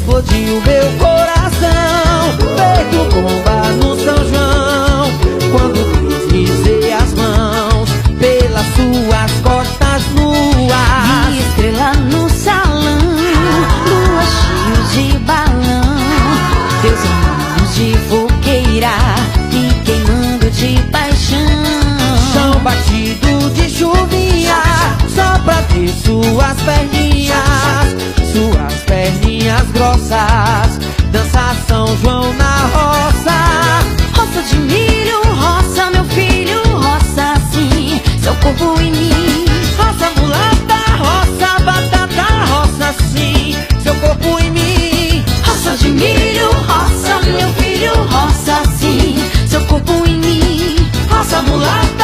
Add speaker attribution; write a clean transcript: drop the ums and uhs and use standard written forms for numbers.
Speaker 1: explodiu meu coração, feito bomba no São João, quando deslizei as mãos pelas suas costas nuas.
Speaker 2: E estrela no salão, lua cheio de balão, teus irmãos de fogueira e queimando de paixão.
Speaker 1: Chão batido de chuvinha, só pra ver suas perninhas grossas, dança São João na roça.
Speaker 2: Roça de milho, roça meu filho, roça assim seu corpo em mim.
Speaker 1: Roça mulata, roça batata, roça sim seu corpo em mim.
Speaker 2: Roça de milho, roça meu filho, roça assim seu corpo em mim.
Speaker 1: Roça mulata,